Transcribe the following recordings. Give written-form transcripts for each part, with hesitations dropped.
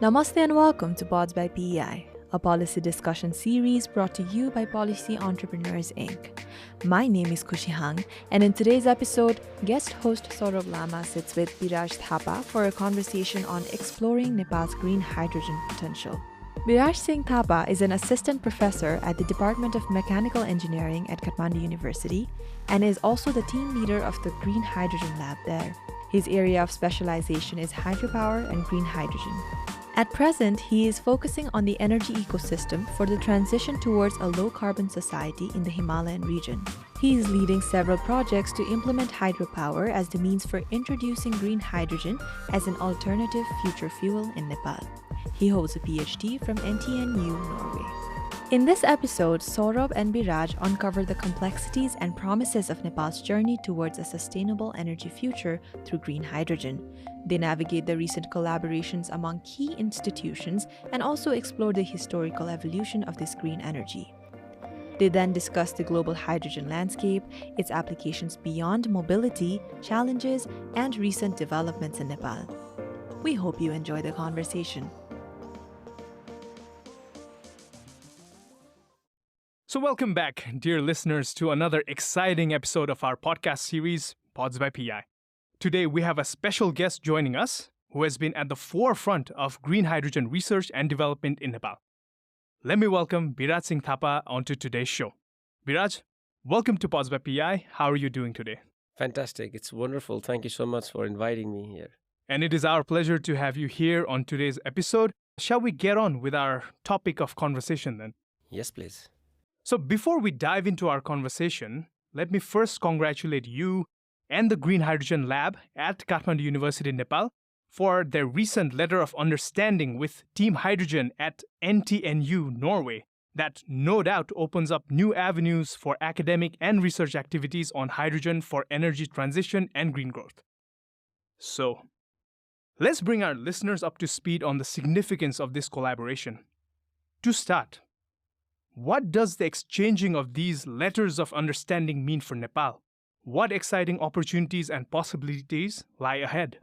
Namaste and welcome to Pods by PEI, a policy discussion series brought to you by Policy Entrepreneurs Inc. My name is Kushi Hang, and in today's episode, guest host Saurabh Lama sits with Biraj Thapa for a conversation on exploring Nepal's green hydrogen potential. Biraj Singh Thapa is an assistant professor at the Department of Mechanical Engineering at Kathmandu University and is also the team leader of the Green Hydrogen Lab there. His area of specialization is hydropower and green hydrogen. At present, he is focusing on the energy ecosystem for the transition towards a low-carbon society in the Himalayan region. He is leading several projects to implement hydropower as the means for introducing green hydrogen as an alternative future fuel in Nepal. He holds a PhD from NTNU, Norway. In this episode, Saurabh and Biraj uncover the complexities and promises of Nepal's journey towards a sustainable energy future through green hydrogen. They navigate the recent collaborations among key institutions and also explore the historical evolution of this green energy. They then discuss the global hydrogen landscape, its applications beyond mobility, challenges, and recent developments in Nepal. We hope you enjoy the conversation. So welcome back, dear listeners, to another exciting episode of our podcast series, Pods by PI. Today, we have a special guest joining us who has been at the forefront of green hydrogen research and development in Nepal. Let me welcome Biraj Singh Thapa onto today's show. Biraj, welcome to Pods by PI. How are you doing today? Fantastic. It's wonderful. Thank you so much for inviting me here. And it is our pleasure to have you here on today's episode. Shall we get on with our topic of conversation then? Yes, please. So before we dive into our conversation, let me first congratulate you and the Green Hydrogen Lab at Kathmandu University, Nepal, for their recent letter of understanding with Team Hydrogen at NTNU, Norway, that no doubt opens up new avenues for academic and research activities on hydrogen for energy transition and green growth. So, let's bring our listeners up to speed on the significance of this collaboration. To start, what does the exchanging of these letters of understanding mean for Nepal? What exciting opportunities and possibilities lie ahead?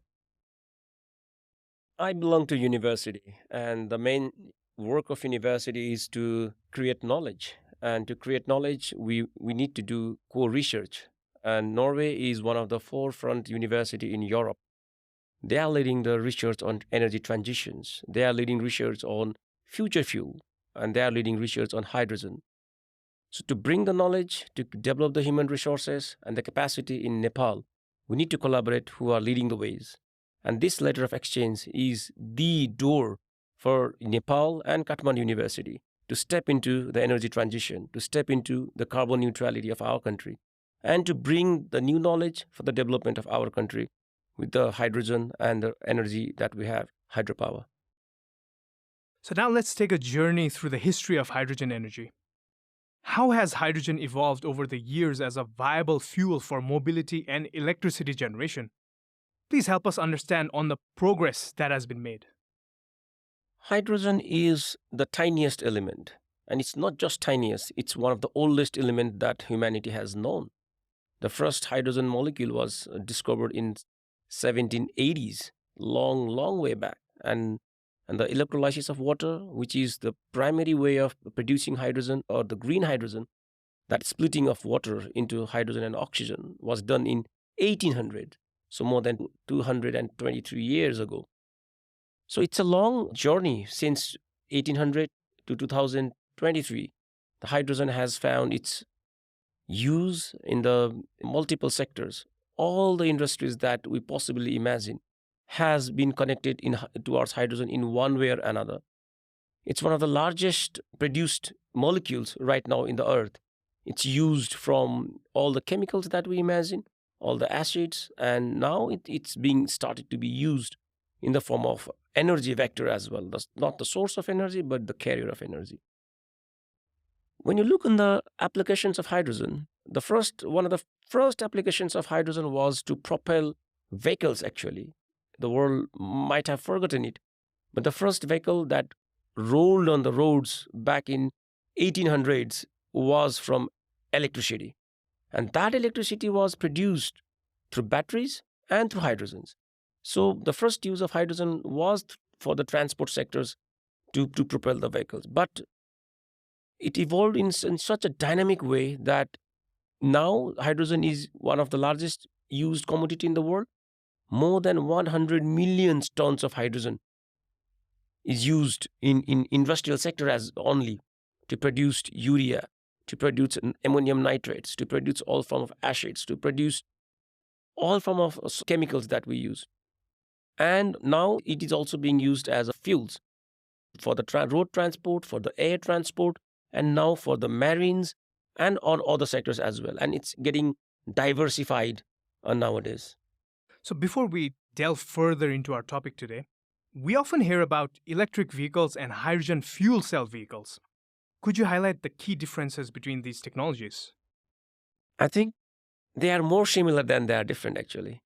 I belong to university, and the main work of university is to create knowledge. And to create knowledge, we need to do core research. And Norway is one of the forefront university in Europe. They are leading the research on energy transitions. They are leading research on future fuel. And they are leading research on hydrogen. So to bring the knowledge, to develop the human resources and the capacity in Nepal, we need to collaborate who are leading the ways. And this letter of exchange is the door for Nepal and Kathmandu University to step into the energy transition, to step into the carbon neutrality of our country, and to bring the new knowledge for the development of our country with the hydrogen and the energy that we have, hydropower. So now let's take a journey through the history of hydrogen energy. How has hydrogen evolved over the years as a viable fuel for mobility and electricity generation? Please help us understand on the progress that has been made. Hydrogen is the tiniest element, and it's not just tiniest, it's one of the oldest elements that humanity has known. The first hydrogen molecule was discovered in 1780s, long way back, and the electrolysis of water, which is the primary way of producing hydrogen or the green hydrogen, that splitting of water into hydrogen and oxygen was done in 1800, so more than 223 years ago. So it's a long journey since 1800 to 2023. The hydrogen has found its use in the multiple sectors. All the industries that we possibly imagine has been connected towards hydrogen in one way or another. It's one of the largest produced molecules right now in the earth. It's used from all the chemicals that we imagine, all the acids, and now it's being started to be used in the form of energy vector as well. That's not the source of energy, but the carrier of energy. When you look on the applications of hydrogen, one of the first applications of hydrogen was to propel vehicles, actually. The world might have forgotten it, but the first vehicle that rolled on the roads back in 1800s was from electricity. And that electricity was produced through batteries and through hydrogens. So the first use of hydrogen was for the transport sectors to propel the vehicles. But it evolved in such a dynamic way that now hydrogen is one of the largest used commodity in the world. More than 100 million tons of hydrogen is used in industrial sector as only to produce urea, to produce ammonium nitrates, to produce all form of acids, to produce all form of chemicals that we use. And now it is also being used as a fuels for the road transport, for the air transport, and now for the marines and on other sectors as well. And it's getting diversified nowadays. So, before we delve further into our topic today, we often hear about electric vehicles and hydrogen fuel cell vehicles. Could you highlight the key differences between these technologies? I think they are more similar than they are different, actually.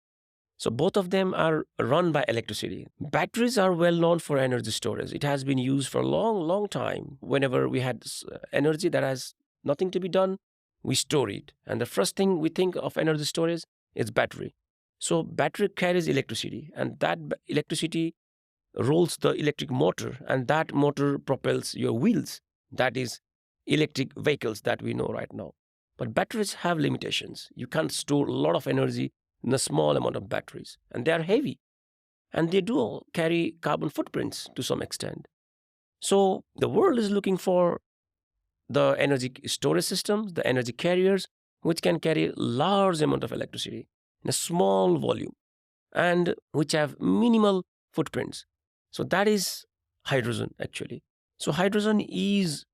So both of them are run by electricity. Batteries are well known for energy storage. It has been used for a long, long time. Whenever we had energy that has nothing to be done, we store it. And the first thing we think of energy storage is battery. So battery carries electricity, and that electricity rolls the electric motor, and that motor propels your wheels. That is electric vehicles that we know right now. But batteries have limitations. You can't store a lot of energy in a small amount of batteries, and they are heavy, and they do carry carbon footprints to some extent. So the world is looking for the energy storage systems, the energy carriers, which can carry large amount of electricity in a small volume and which have minimal footprints. So that is hydrogen, actually. So hydrogen is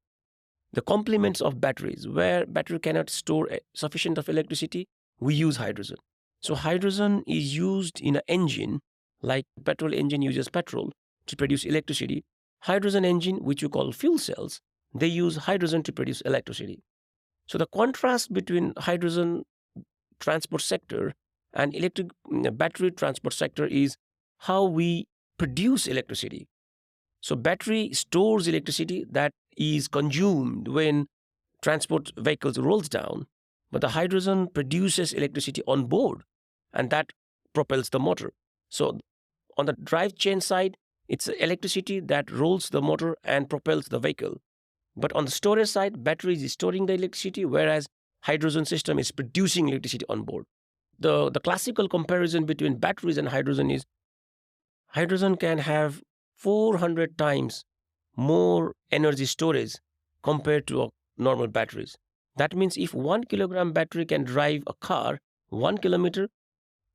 the complements of batteries. Where battery cannot store sufficient of electricity, we use hydrogen. So hydrogen is used in an engine, like petrol engine uses petrol to produce electricity. Hydrogen engine, which you call fuel cells, they use hydrogen to produce electricity. So the contrast between hydrogen transport sector and electric battery transport sector is how we produce electricity. So battery stores electricity that is consumed when transport vehicles rolls down, but the hydrogen produces electricity on board, and that propels the motor. So on the drive chain side, it's electricity that rolls the motor and propels the vehicle. But on the storage side, battery is storing the electricity, whereas hydrogen system is producing electricity on board. The classical comparison between batteries and hydrogen is hydrogen can have 400 times more energy storage compared to normal batteries. That means if 1 kilogram battery can drive a car 1 kilometer,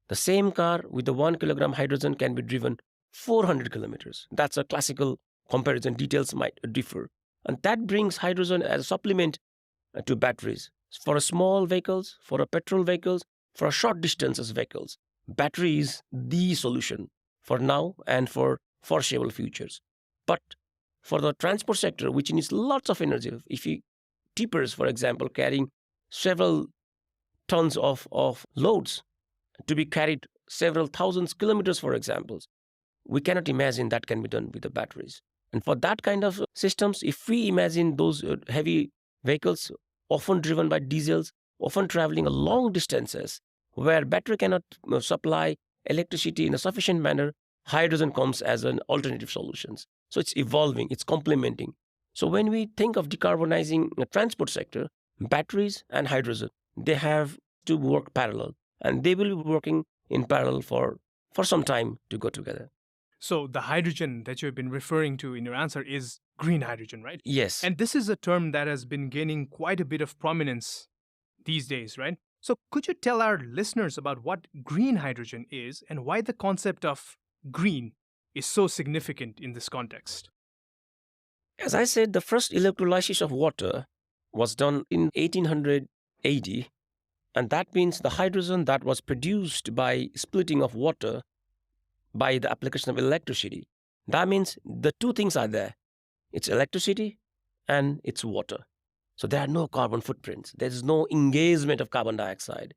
the same car with the 1 kilogram hydrogen can be driven 400 kilometers. That's a classical comparison. Details might differ. And that brings hydrogen as a supplement to batteries. For a small vehicles, for a petrol vehicles, for a short distances vehicles, battery is the solution for now and for foreseeable futures. But for the transport sector, which needs lots of energy, if you tippers, for example, carrying several tons of loads to be carried several thousands kilometers, for example, we cannot imagine that can be done with the batteries. And for that kind of systems, if we imagine those heavy vehicles, often driven by diesels, often traveling long distances, where battery cannot supply electricity in a sufficient manner, hydrogen comes as an alternative solution. So it's evolving, it's complementing. So when we think of decarbonizing the transport sector, batteries and hydrogen, they have to work parallel, and they will be working in parallel for some time to go together. So the hydrogen that you've been referring to in your answer is green hydrogen, right? Yes. And this is a term that has been gaining quite a bit of prominence these days, right? So could you tell our listeners about what green hydrogen is and why the concept of green is so significant in this context? As I said, the first electrolysis of water was done in 1800 AD, and that means the hydrogen that was produced by splitting of water by the application of electricity. That means the two things are there. It's electricity and it's water. So there are no carbon footprints. There is no engagement of carbon dioxide.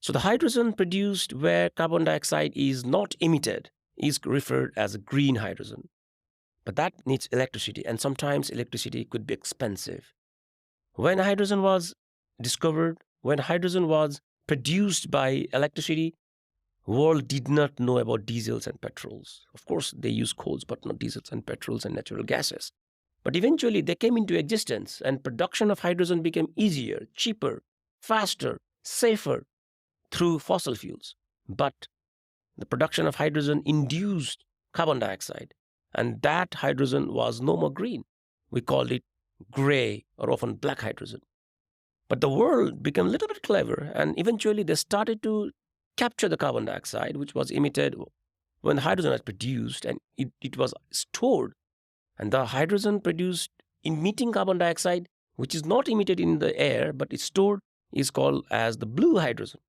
So the hydrogen produced where carbon dioxide is not emitted is referred as green hydrogen. But that needs electricity, and sometimes electricity could be expensive. When hydrogen was discovered, when hydrogen was produced by electricity, world did not know about diesels and petrols. Of course, they use coals, but not diesels and petrols and natural gases. But eventually, they came into existence, and production of hydrogen became easier, cheaper, faster, safer through fossil fuels. But the production of hydrogen induced carbon dioxide, and that hydrogen was no more green. We called it gray or often black hydrogen. But the world became a little bit clever, and eventually they started to capture the carbon dioxide, which was emitted when the hydrogen was produced, and it was stored. And the hydrogen produced emitting carbon dioxide, which is not emitted in the air, but is stored, is called as the blue hydrogen.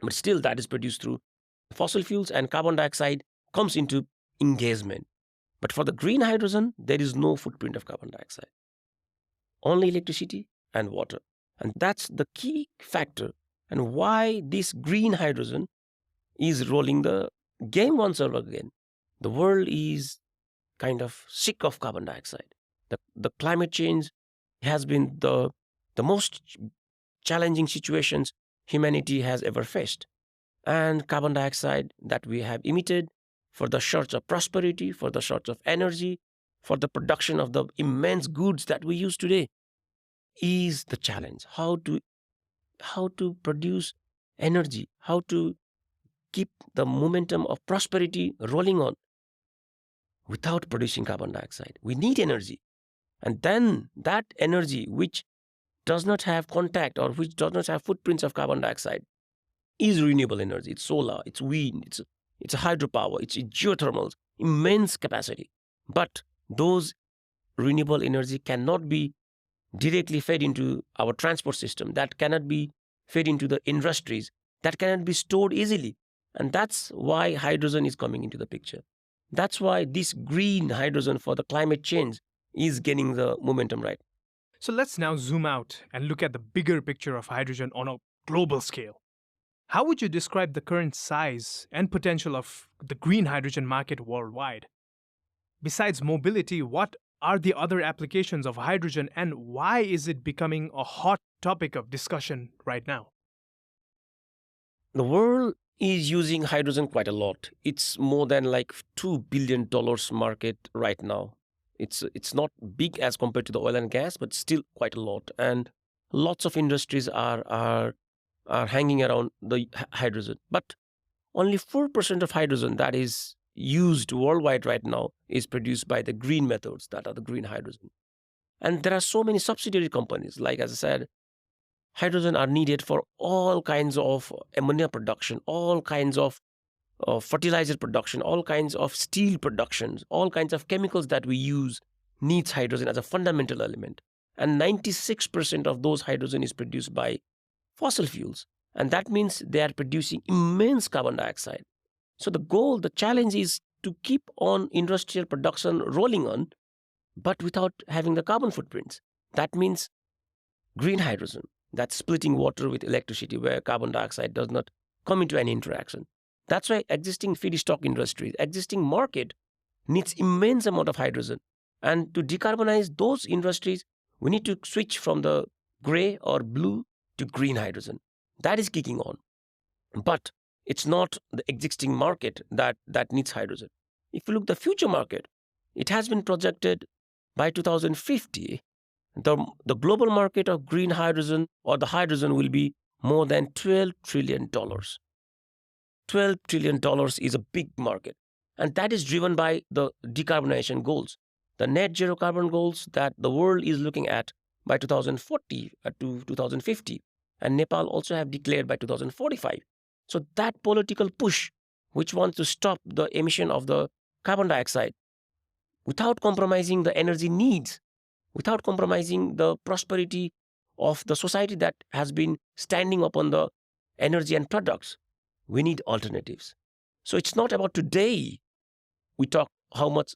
But still, that is produced through fossil fuels, and carbon dioxide comes into engagement. But for the green hydrogen, there is no footprint of carbon dioxide, only electricity and water. And that's the key factor, and why this green hydrogen is rolling the game once over again. The world is kind of sick of carbon dioxide. The climate change has been the most challenging situations humanity has ever faced. And carbon dioxide that we have emitted for the search of prosperity, for the search of energy, for the production of the immense goods that we use today is the challenge. How to produce energy, how to keep the momentum of prosperity rolling on without producing carbon dioxide. We need energy. And then that energy which does not have contact or which does not have footprints of carbon dioxide is renewable energy. It's solar, it's wind, it's hydropower, it's geothermal, immense capacity. But those renewable energy cannot be directly fed into our transport system. That cannot be fed into the industries. That cannot be stored easily. And that's why hydrogen is coming into the picture. That's why this green hydrogen for the climate change is gaining the momentum right. So let's now zoom out and look at the bigger picture of hydrogen on a global scale. How would you describe the current size and potential of the green hydrogen market worldwide? Besides mobility, what are the other applications of hydrogen, and why is it becoming a hot topic of discussion right now? The world is using hydrogen quite a lot. It's more than like $2 billion market right now. It's not big as compared to the oil and gas, but still quite a lot. And lots of industries are hanging around the hydrogen. But only 4% of hydrogen that is used worldwide right now is produced by the green methods, that are the green hydrogen. And there are so many subsidiary companies. Like, as I said, hydrogen are needed for all kinds of ammonia production, all kinds of fertilizer production, all kinds of steel productions, all kinds of chemicals that we use needs hydrogen as a fundamental element. And 96% of those hydrogen is produced by fossil fuels. And that means they are producing immense carbon dioxide. So the challenge is to keep on industrial production rolling on, but without having the carbon footprints. That means green hydrogen, that's splitting water with electricity where carbon dioxide does not come into any interaction. That's why existing feedstock industries, existing market needs immense amount of hydrogen. And to decarbonize those industries, we need to switch from the gray or blue to green hydrogen. That is kicking on. But it's not the existing market that needs hydrogen. If you look at the future market, it has been projected by 2050, the global market of green hydrogen or the hydrogen will be more than $12 trillion. $12 trillion is a big market. And that is driven by the decarbonization goals, the net zero carbon goals that the world is looking at by 2040 to 2050. And Nepal also have declared by 2045. So that political push, which wants to stop the emission of the carbon dioxide without compromising the energy needs, without compromising the prosperity of the society that has been standing upon the energy and products, we need alternatives. So it's not about today we talk how much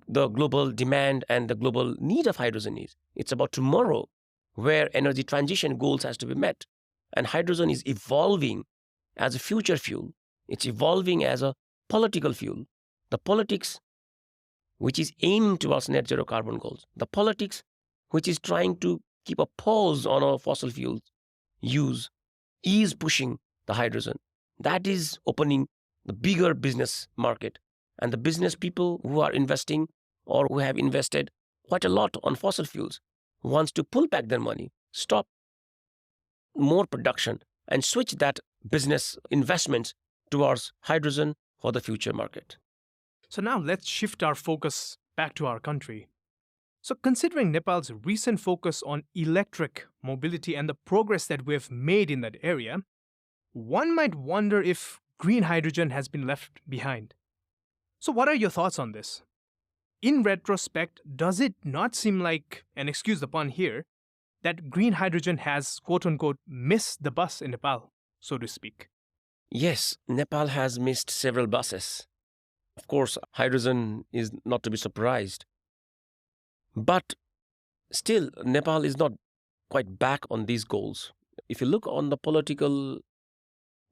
the global demand and the global need of hydrogen is. It's about tomorrow where energy transition goals has to be met. And hydrogen is evolving as a future fuel. It's evolving as a political fuel. The politics which is aimed towards net zero carbon goals. The politics which is trying to keep a pause on our fossil fuels use is pushing the hydrogen. That is opening the bigger business market. And the business people who are investing or who have invested quite a lot on fossil fuels wants to pull back their money, stop more production, and switch that business investments towards hydrogen for the future market. So now let's shift our focus back to our country. So, considering Nepal's recent focus on electric mobility and the progress that we have made in that area, one might wonder if green hydrogen has been left behind. So, what are your thoughts on this? In retrospect, does it not seem like, and excuse the pun here, that green hydrogen has quote unquote missed the bus in Nepal, so to speak? Yes, Nepal has missed several buses. Of course, hydrogen is not to be surprised. But still, Nepal is not quite back on these goals. If you look on the political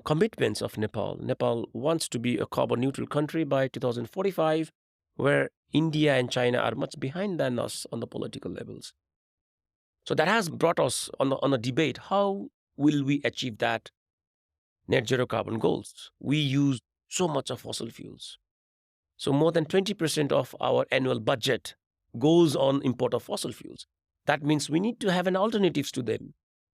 commitments of Nepal, Nepal wants to be a carbon neutral country by 2045, where India and China are much behind than us on the political levels. So that has brought us on a debate. How will we achieve that net zero carbon goals? We use so much of fossil fuels. So more than 20% of our annual budget goes on import of fossil fuels. That means we need to have an alternatives to them.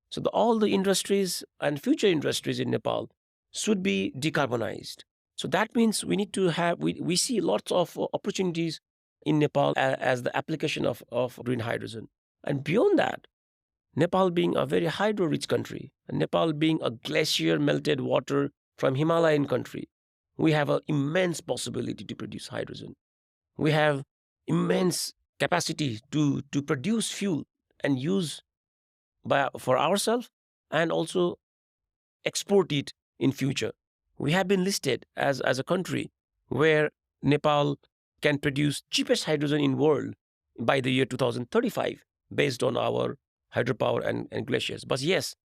So all the industries and future industries in Nepal should be decarbonized. So that means we need to have, we see lots of opportunities in Nepal as the application of green hydrogen. And beyond that, Nepal being a very hydro-rich country, and Nepal being a glacier-melted water from Himalayan country, we have an immense possibility to produce hydrogen. We have immense capacity to produce fuel and use for ourselves and also export it in future. We have been listed as a country where Nepal can produce cheapest hydrogen in world by the year 2035 based on our hydropower and glaciers. But yes,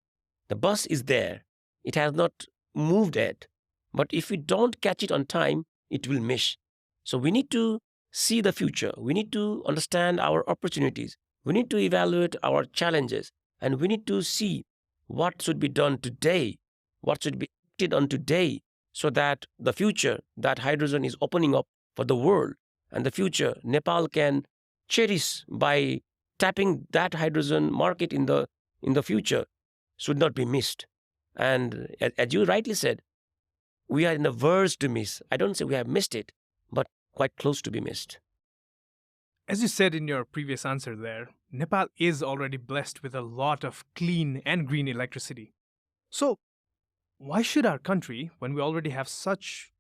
the bus is there. It has not moved yet. But if we don't catch it on time, it will miss. So we need to see the future. We need to understand our opportunities. We need to evaluate our challenges. And we need to see what should be done today, what should be acted on today, so that the future, that hydrogen is opening up for the world, and the future Nepal can cherish by tapping that hydrogen market in the future should not be missed. And as you rightly said, we are in the verge to miss. I don't say we have missed it, but quite close to be missed. As you said in your previous answer there, Nepal is already blessed with a lot of clean and green electricity. So, why should our country, when we already have such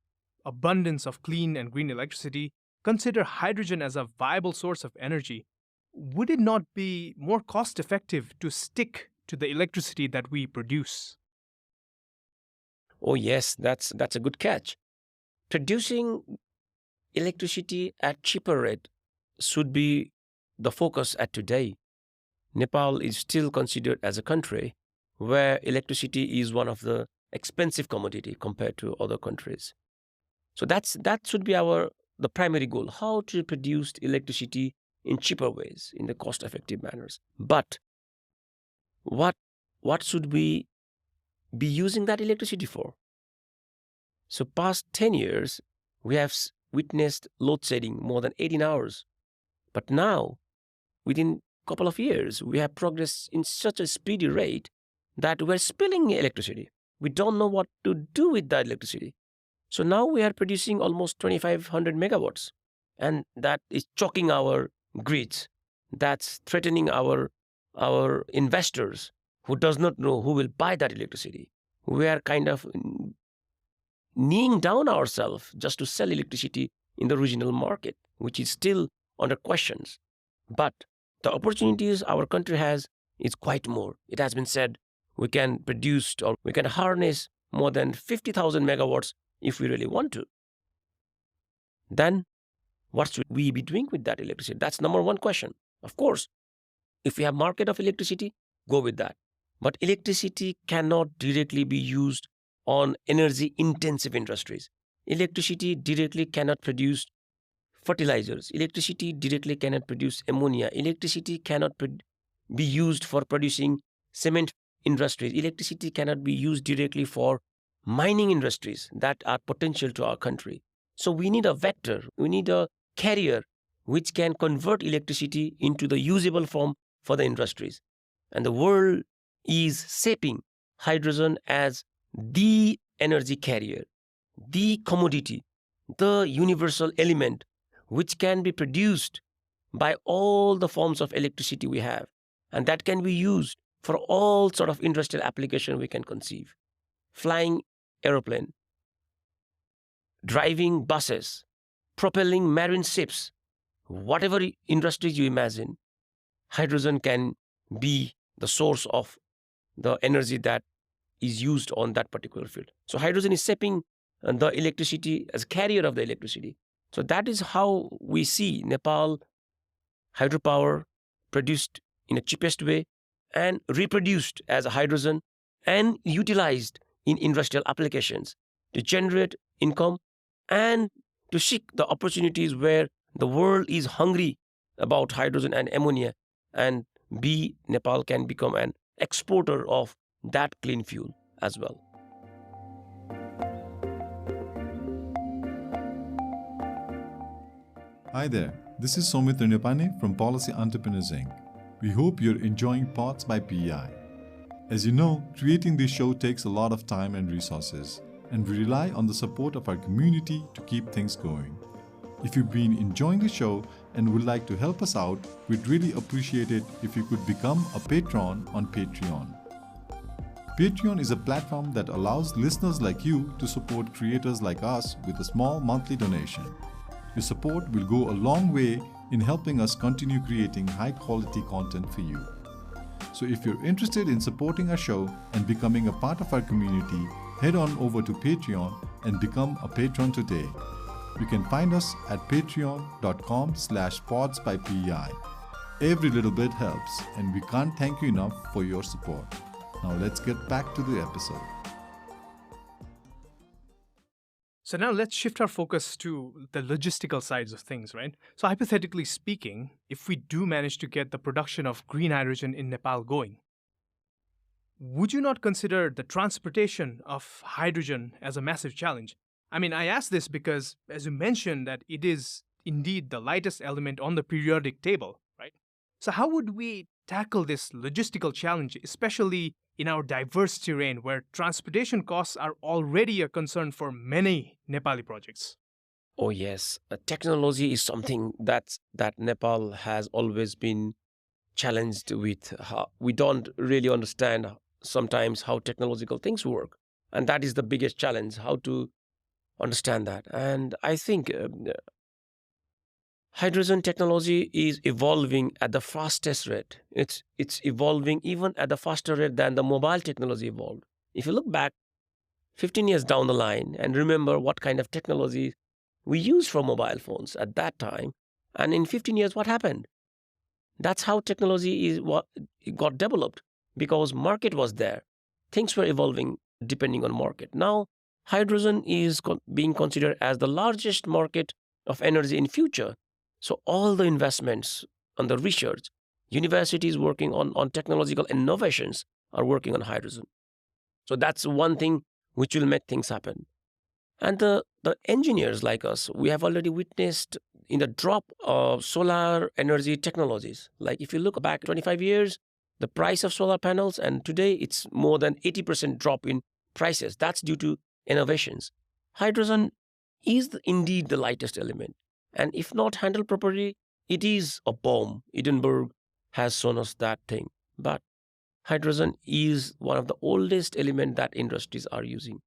abundance of clean and green electricity, consider hydrogen as a viable source of energy? Would it not be more cost effective to stick to the electricity that we produce? Oh yes, that's a good catch. Producing electricity at cheaper rate should be the focus at today. Nepal is still considered as a country where electricity is one of the expensive commodity compared to other countries. So that should be the primary goal, how to produce electricity in cheaper ways, in the cost-effective manners. But what should we be using that electricity for? So past 10 years, we have witnessed load shedding more than 18 hours. But now, within a couple of years, we have progressed in such a speedy rate that we're spilling electricity. We don't know what to do with that electricity. So now we are producing almost 2,500 megawatts. And that is choking our grids. That's threatening our investors who does not know who will buy that electricity. We are kind of kneeing down ourselves just to sell electricity in the regional market, which is still under questions. But the opportunities our country has is quite more. It has been said we can produce or we can harness more than 50,000 megawatts if we really want to. Then what should we be doing with that electricity? That's number one question. Of course, if we have market of electricity, go with that. But electricity cannot directly be used on energy-intensive industries. Electricity directly cannot produce fertilizers. Electricity directly cannot produce ammonia. Electricity cannot be used for producing cement industries. Electricity cannot be used directly for mining industries that are potential to our country. So we need a vector, we need a carrier which can convert electricity into the usable form for the industries. And the world is shaping hydrogen as the energy carrier, the commodity, the universal element which can be produced by all the forms of electricity we have, and that can be used for all sort of industrial application we can conceive. Flying aeroplane, driving buses, propelling marine ships, whatever industries you imagine, hydrogen can be the source of the energy that is used on that particular field. So hydrogen is shaping the electricity as a carrier of the electricity. So that is how we see Nepal hydropower produced in the cheapest way and reproduced as a hydrogen and utilized in industrial applications to generate income and to seek the opportunities where the world is hungry about hydrogen and ammonia, and Nepal can become an exporter of that clean fuel as well. Hi there, this is Soumitra Nepane from Policy Entrepreneurs Inc. We hope you're enjoying Pods by PEI. As you know, creating this show takes a lot of time and resources, and we rely on the support of our community to keep things going. If you've been enjoying the show and would like to help us out, we'd really appreciate it if you could become a patron on Patreon. Patreon is a platform that allows listeners like you to support creators like us with a small monthly donation. Your support will go a long way in helping us continue creating high-quality content for you. So if you're interested in supporting our show and becoming a part of our community, head on over to Patreon and become a patron today. You can find us at patreon.com/podsbypei. Every little bit helps, and we can't thank you enough for your support. Now let's get back to the episode. So now let's shift our focus to the logistical sides of things, right? So hypothetically speaking, if we do manage to get the production of green hydrogen in Nepal going, would you not consider the transportation of hydrogen as a massive challenge? I mean, I ask this because, as you mentioned, that it is indeed the lightest element on the periodic table, right? So how would we tackle this logistical challenge, especially in our diverse terrain where transportation costs are already a concern for many Nepali projects? Oh yes, technology is something that Nepal has always been challenged with. We don't really understand sometimes how technological things work, and that is the biggest challenge, how to understand that. And I think hydrogen technology is evolving at the fastest rate. It's evolving even at the faster rate than the mobile technology evolved. If you look back 15 years down the line and remember what kind of technology we used for mobile phones at that time, and in 15 years what happened? That's how technology it got developed, because market was there. Things were evolving depending on market. Now hydrogen is being considered as the largest market of energy in future. So all the investments on the research, universities working on technological innovations are working on hydrogen. So that's one thing which will make things happen. And the engineers like us, we have already witnessed in the drop of solar energy technologies. Like if you look back 25 years, the price of solar panels, and today it's more than 80% drop in prices. That's due to innovations. Hydrogen is indeed the lightest element. And if not handled properly, it is a bomb. Edinburgh has shown us that thing. But hydrogen is one of the oldest elements that industries are using.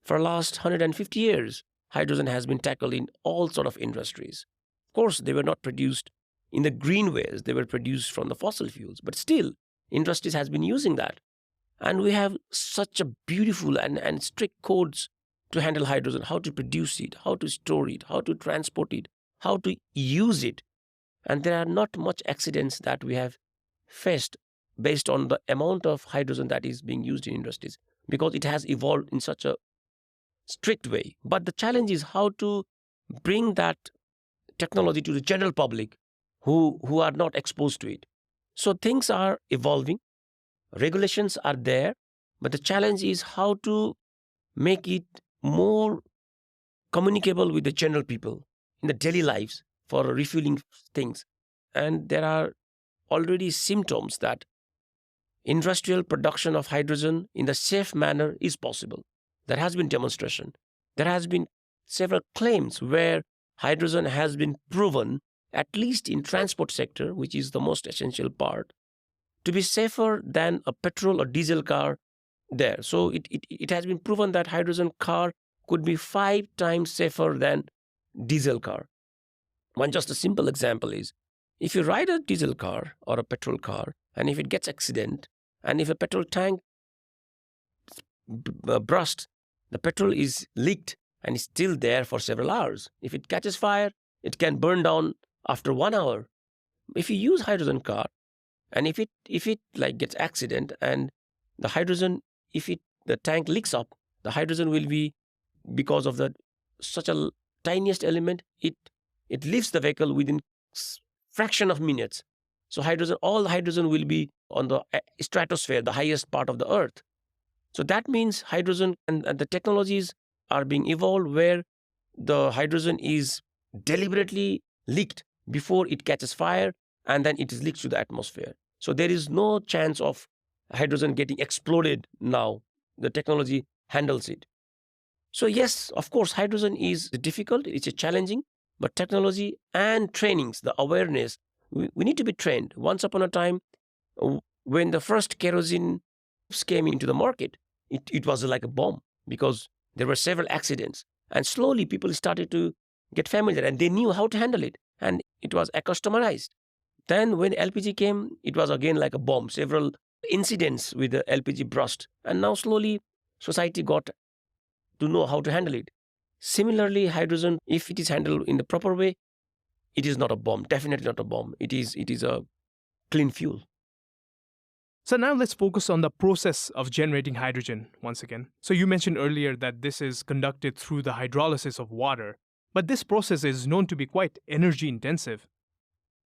For the last 150 years, hydrogen has been tackled in all sorts of industries. Of course, they were not produced in the green ways. They were produced from the fossil fuels. But still, industries has been using that. And we have such a beautiful and strict codes to handle hydrogen, how to produce it, how to store it, how to transport it, how to use it. And there are not much accidents that we have faced based on the amount of hydrogen that is being used in industries, because it has evolved in such a strict way. But the challenge is how to bring that technology to the general public who are not exposed to it. So things are evolving. Regulations are there, but the challenge is how to make it more communicable with the general people in the daily lives for refueling things. And there are already symptoms that industrial production of hydrogen in the safe manner is possible. There has been demonstration. There has been several claims where hydrogen has been proven, at least in transport sector, which is the most essential part, to be safer than a petrol or diesel car there. So it has been proven that hydrogen car could be 5 times safer than diesel car. One just a simple example is, if you ride a diesel car or a petrol car, and if it gets accident, and if a petrol tank bursts, the petrol is leaked and is still there for several hours. If it catches fire, it can burn down after 1 hour. If you use hydrogen car, and if it like gets accident and the hydrogen, the tank leaks up, the hydrogen will be, because of the such a tiniest element, it leaves the vehicle within fraction of minutes. So all hydrogen will be on the stratosphere, the highest part of the earth. So that means hydrogen and the technologies are being evolved where the hydrogen is deliberately leaked before it catches fire, and then it is leaked to the atmosphere. So there is no chance of hydrogen getting exploded now. The technology handles it. So yes, of course, hydrogen is difficult, it's a challenging, but technology and trainings, the awareness, we need to be trained. Once upon a time, when the first kerosene came into the market, it was like a bomb because there were several accidents. And slowly people started to get familiar and they knew how to handle it. And it was accustomed. Then when LPG came, it was again like a bomb. Several incidents with the LPG burst. And now slowly society got to know how to handle it. Similarly, hydrogen, if it is handled in the proper way, it is not a bomb, definitely not a bomb. It is a clean fuel. So now let's focus on the process of generating hydrogen once again. So you mentioned earlier that this is conducted through the hydrolysis of water, but this process is known to be quite energy intensive.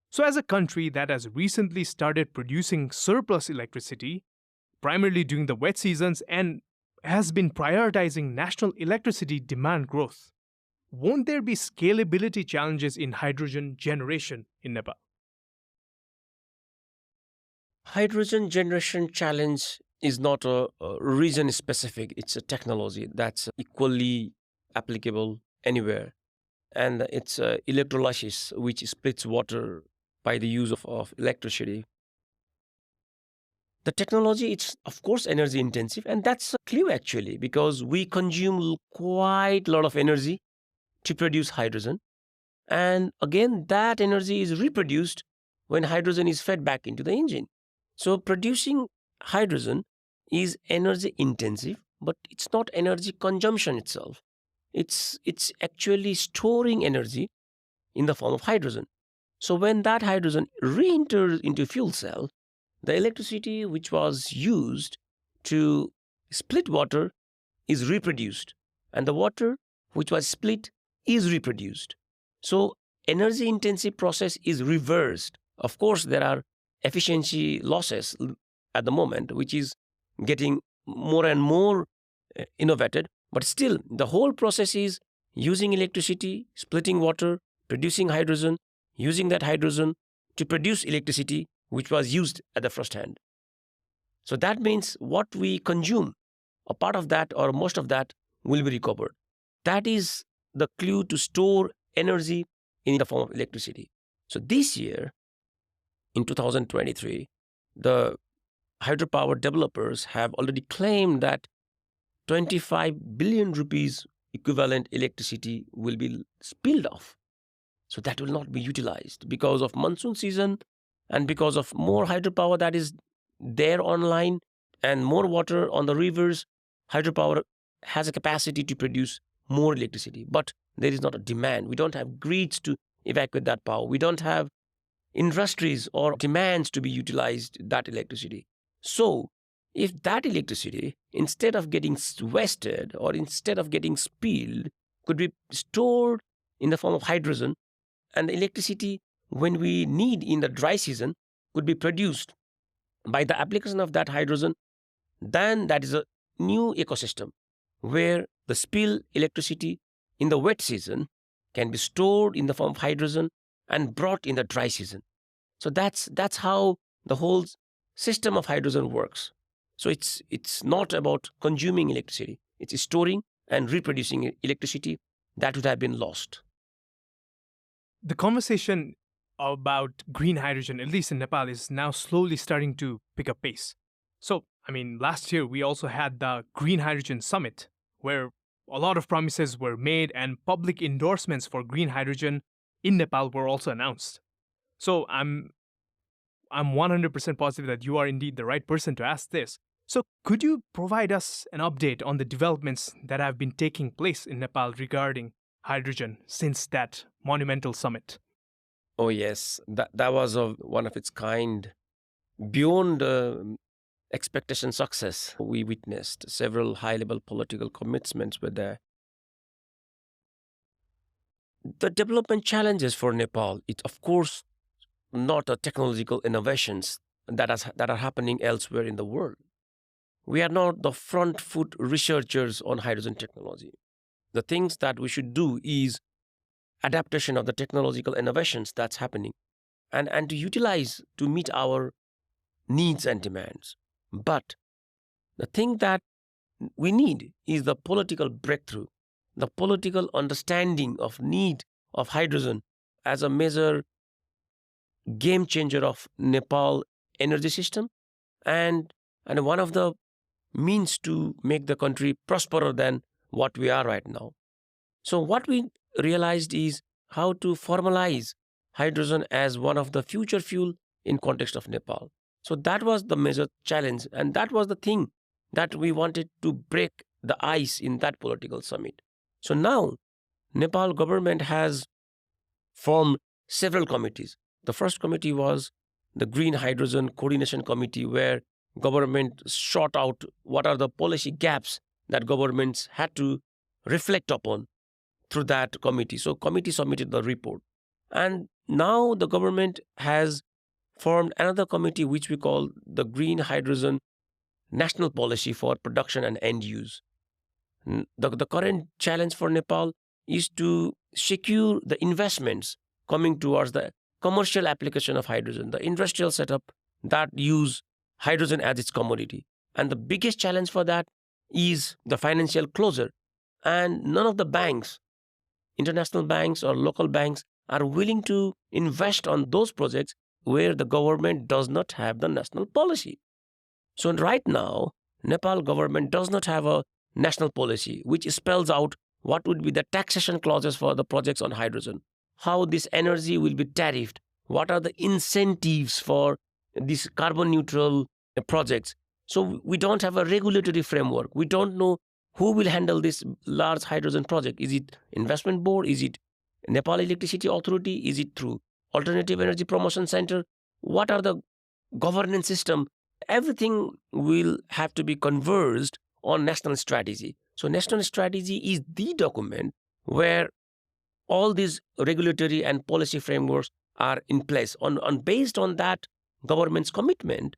So as a country that has recently started producing surplus electricity, primarily during the wet seasons, and has been prioritizing national electricity demand growth, won't there be scalability challenges in hydrogen generation in Nepal? Hydrogen generation challenge is not a region specific, it's a technology that's equally applicable anywhere. And it's electrolysis, which splits water by the use of electricity. The technology, it's of course energy intensive, and that's a clue actually, because we consume quite a lot of energy to produce hydrogen. And again, that energy is reproduced when hydrogen is fed back into the engine. So producing hydrogen is energy intensive, but it's not energy consumption itself. It's actually storing energy in the form of hydrogen. So when that hydrogen re-enters into fuel cell, the electricity which was used to split water is reproduced, and the water which was split is reproduced. So energy intensive process is reversed. Of course, there are efficiency losses at the moment, which is getting more and more innovated, but still the whole process is using electricity, splitting water, producing hydrogen, using that hydrogen to produce electricity which was used at the first hand. So that means what we consume, a part of that or most of that will be recovered. That is the clue to store energy in the form of electricity. So this year, in 2023, the hydropower developers have already claimed that 25 billion rupees equivalent electricity will be spilled off. So that will not be utilized because of monsoon season and because of more hydropower that is there online and more water on the rivers. Hydropower has a capacity to produce more electricity, but there is not a demand. We don't have grids to evacuate that power. We don't have industries or demands to be utilized that electricity. So if that electricity, instead of getting wasted or instead of getting spilled, could be stored in the form of hydrogen, and the electricity when we need in the dry season could be produced by the application of that hydrogen, then that is a new ecosystem where the spill electricity in the wet season can be stored in the form of hydrogen and brought in the dry season. So that's how the whole system of hydrogen works. So it's not about consuming electricity. It's storing and reproducing electricity that would have been lost. The conversation about green hydrogen, at least in Nepal, is now slowly starting to pick up pace. So, last year we also had the Green Hydrogen Summit, where a lot of promises were made and public endorsements for green hydrogen in Nepal were also announced. So I'm 100% positive that you are indeed the right person to ask this. So could you provide us an update on the developments that have been taking place in Nepal regarding hydrogen since that monumental summit? Oh yes, that was one of its kind. Beyond expectation success, we witnessed several high-level political commitments were there. The development challenges for Nepal, it of course not the technological innovations that are happening elsewhere in the world. We are not the front foot researchers on hydrogen technology. The things that we should do is adaptation of the technological innovations that's happening and to utilize to meet our needs and demands. But the thing that we need is the political breakthrough, the political understanding of need of hydrogen as a major game changer of Nepal energy system and one of the means to make the country prosperer than what we are right now. So what we realized is how to formalize hydrogen as one of the future fuel in context of Nepal. So that was the major challenge, and that was the thing that we wanted to break the ice in that political summit. So now Nepal government has formed several committees. The first committee was the Green Hydrogen Coordination Committee, where government sought out what are the policy gaps that governments had to reflect upon through that committee. So committee submitted the report. And now the government has formed another committee which we call the Green Hydrogen National Policy for Production and End Use. The current challenge for Nepal is to secure the investments coming towards the commercial application of hydrogen, the industrial setup that use hydrogen as its commodity. And the biggest challenge for that is the financial closure. And none of the banks, international banks or local banks, are willing to invest on those projects where the government does not have the national policy. So right now, Nepal government does not have a national policy which spells out what would be the taxation clauses for the projects on hydrogen, how this energy will be tariffed, what are the incentives for these carbon neutral projects. So we don't have a regulatory framework. We don't know who will handle this large hydrogen project. Is it investment board? Is it Nepal Electricity Authority? Is it through Alternative Energy Promotion Center? What are the governance system? Everything will have to be converged on national strategy. So national strategy is the document where all these regulatory and policy frameworks are in place. Based on that government's commitment,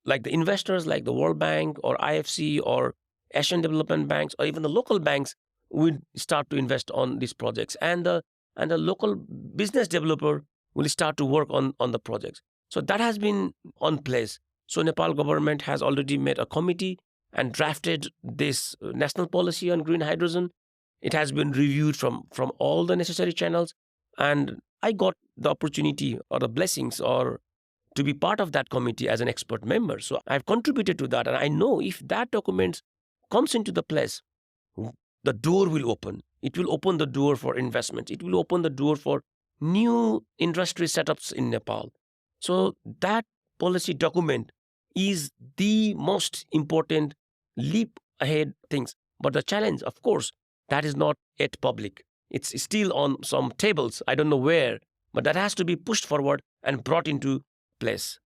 like the investors like the World Bank or IFC or Asian Development Banks or even the local banks will start to invest on these projects. And the local business developer will start to work on the projects. So that has been on place. So Nepal government has already made a committee and drafted this national policy on green hydrogen. It has been reviewed from all the necessary channels. And I got the opportunity or the blessings or to be part of that committee as an expert member. So I've contributed to that. And I know if that document comes into the place, the door will open. It will open the door for investment. It will open the door for new industry setups in Nepal. So that policy document is the most important leap ahead things. But the challenge, of course, that is not yet public. It's still on some tables. I don't know where, but that has to be pushed forward and brought into place.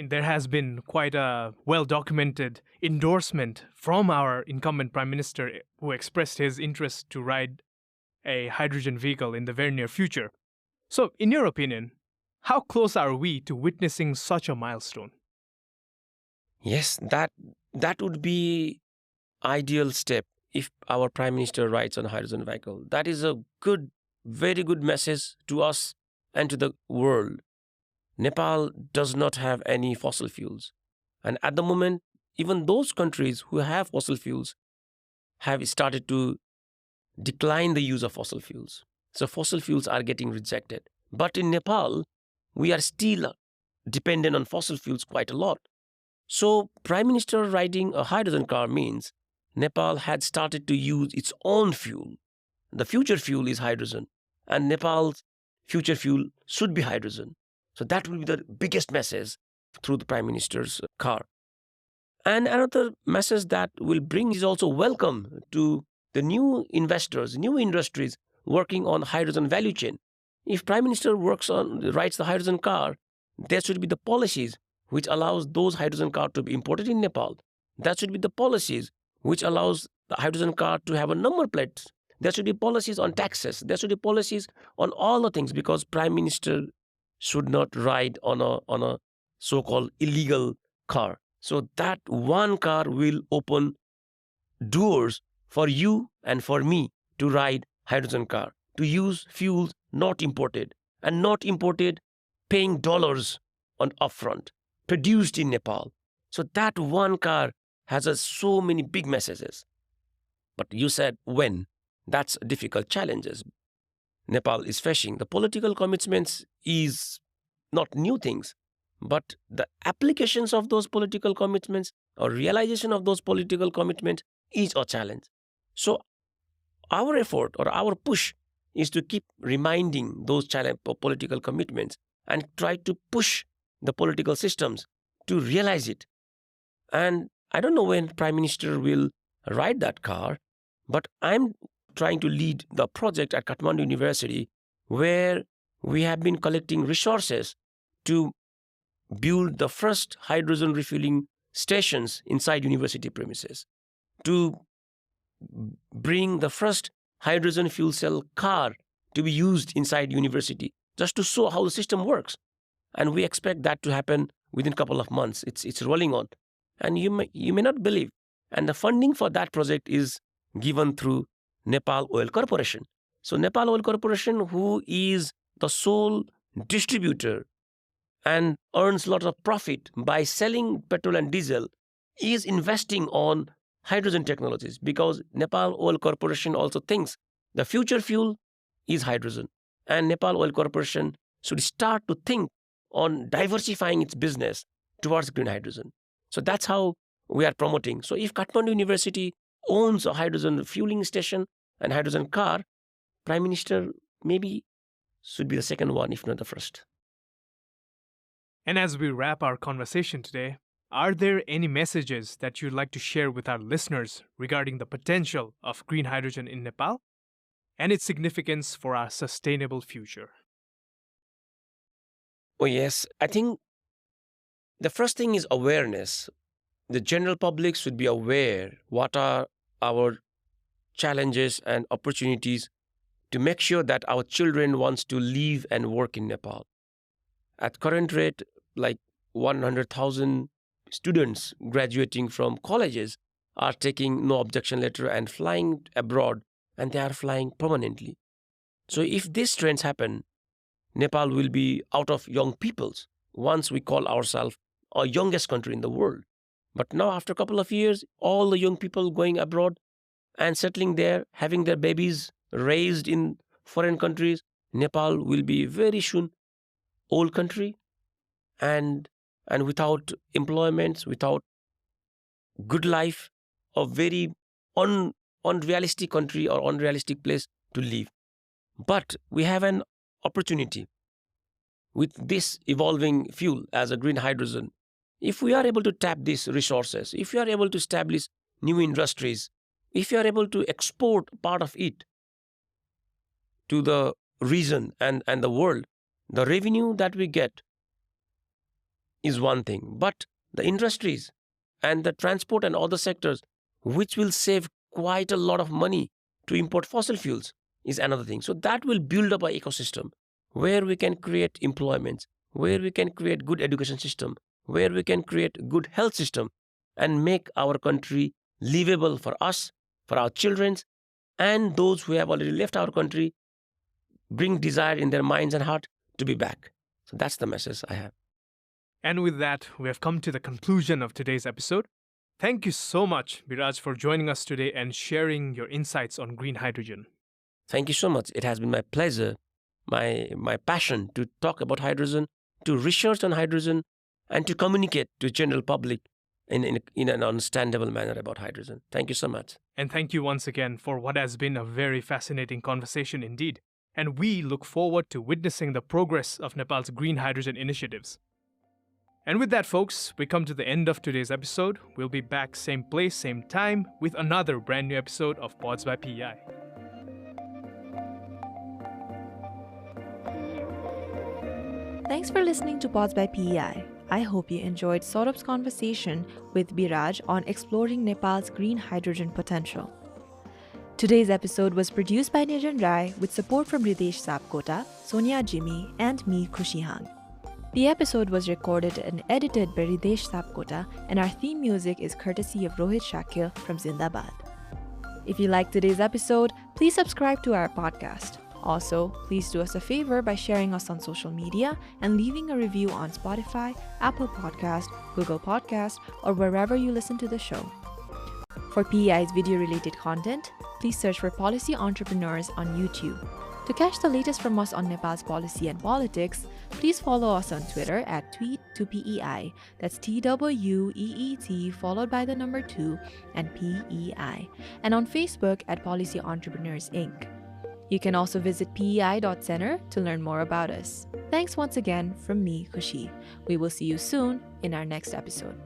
There has been quite a well-documented endorsement from our incumbent Prime Minister who expressed his interest to ride a hydrogen vehicle in the very near future. So, in your opinion, how close are we to witnessing such a milestone? Yes, that would be ideal step if our Prime Minister rides on a hydrogen vehicle. That is a good, very good message to us and to the world. Nepal does not have any fossil fuels. And at the moment, even those countries who have fossil fuels have started to decline the use of fossil fuels. So fossil fuels are getting rejected. But in Nepal, we are still dependent on fossil fuels quite a lot. So Prime Minister riding a hydrogen car means Nepal had started to use its own fuel. The future fuel is hydrogen, and Nepal's future fuel should be hydrogen. So that will be the biggest message through the Prime Minister's car. And another message that will bring is also welcome to the new investors, new industries working on hydrogen value chain. If Prime Minister rides the hydrogen car, there should be the policies which allows those hydrogen cars to be imported in Nepal. That should be the policies which allows the hydrogen car to have a number plate. There should be policies on taxes. There should be policies on all the things, because Prime Minister should not ride on a so-called illegal car. So that one car will open doors for you and for me to ride hydrogen car, to use fuels not imported, and not imported paying dollars on upfront, produced in Nepal. So that one car has so many big messages. But you said when? That's difficult challenges Nepal is facing. The political commitments is not new things, but the applications of those political commitments or realization of those political commitments is a challenge. So our effort or our push is to keep reminding those political commitments and try to push the political systems to realize it. And I don't know when Prime Minister will ride that car, but I'm trying to lead the project at Kathmandu University, where we have been collecting resources to build the first hydrogen refueling stations inside university premises, to bring the first hydrogen fuel cell car to be used inside university, just to show how the system works. And we expect that to happen within a couple of months. It's rolling on. And you may not believe. And the funding for that project is given through Nepal Oil Corporation. So Nepal Oil Corporation, who is the sole distributor and earns a lot of profit by selling petrol and diesel, is investing on hydrogen technologies, because Nepal Oil Corporation also thinks the future fuel is hydrogen. And Nepal Oil Corporation should start to think on diversifying its business towards green hydrogen. So that's how we are promoting. So if Kathmandu University owns a hydrogen fueling station and hydrogen car, Prime Minister maybe should be the second one, if not the first. And as we wrap our conversation today, are there any messages that you'd like to share with our listeners regarding the potential of green hydrogen in Nepal and its significance for our sustainable future? Oh yes, I think the first thing is awareness. The general public should be aware what are our challenges and opportunities to make sure that our children wants to live and work in Nepal. At current rate, like 100,000 students graduating from colleges are taking no objection letter and flying abroad, and they are flying permanently. So if these trends happen, Nepal will be out of young peoples once we call ourselves our youngest country in the world. But now after a couple of years, all the young people going abroad and settling there, having their babies raised in foreign countries, Nepal will be very soon old country and without employments, without good life, a very unrealistic country or unrealistic place to live. But we have an opportunity with this evolving fuel as a green hydrogen. If we are able to tap these resources, if we are able to establish new industries, if you are able to export part of it to the region and the world, the revenue that we get is one thing. But the industries and the transport and other sectors, which will save quite a lot of money to import fossil fuels, is another thing. So that will build up an ecosystem where we can create employments, where we can create good education system, where we can create good health system and make our country livable for us, for our children, and those who have already left our country, bring desire in their minds and heart to be back. So that's the message I have. And with that, we have come to the conclusion of today's episode. Thank you so much, Biraj, for joining us today and sharing your insights on green hydrogen. Thank you so much. It has been my pleasure, my passion to talk about hydrogen, to research on hydrogen, and to communicate to general public in an understandable manner about hydrogen. Thank you so much. And thank you once again for what has been a very fascinating conversation indeed. And we look forward to witnessing the progress of Nepal's green hydrogen initiatives. And with that, folks, we come to the end of today's episode. We'll be back same place, same time, with another brand new episode of Pods by PEI. Thanks for listening to Pods by PEI. I hope you enjoyed Saurabh's conversation with Biraj on exploring Nepal's green hydrogen potential. Today's episode was produced by Niran Rai with support from Ridesh Sapkota, Sonia Jimmy, and me, Khushi Hang. The episode was recorded and edited by Ridesh Sapkota, and our theme music is courtesy of Rohit Shakil from Zindabad. If you liked today's episode, please subscribe to our podcast. Also, please do us a favor by sharing us on social media and leaving a review on Spotify, Apple Podcast, Google Podcast, or wherever you listen to the show. For PEI's video-related content, please search for Policy Entrepreneurs on YouTube. To catch the latest from us on Nepal's policy and politics, please follow us on Twitter at tweet2PEI. That's TWEET followed by the number 2 and PEI. And on Facebook at Policy Entrepreneurs Inc. You can also visit pei.center to learn more about us. Thanks once again from me, Khushi. We will see you soon in our next episode.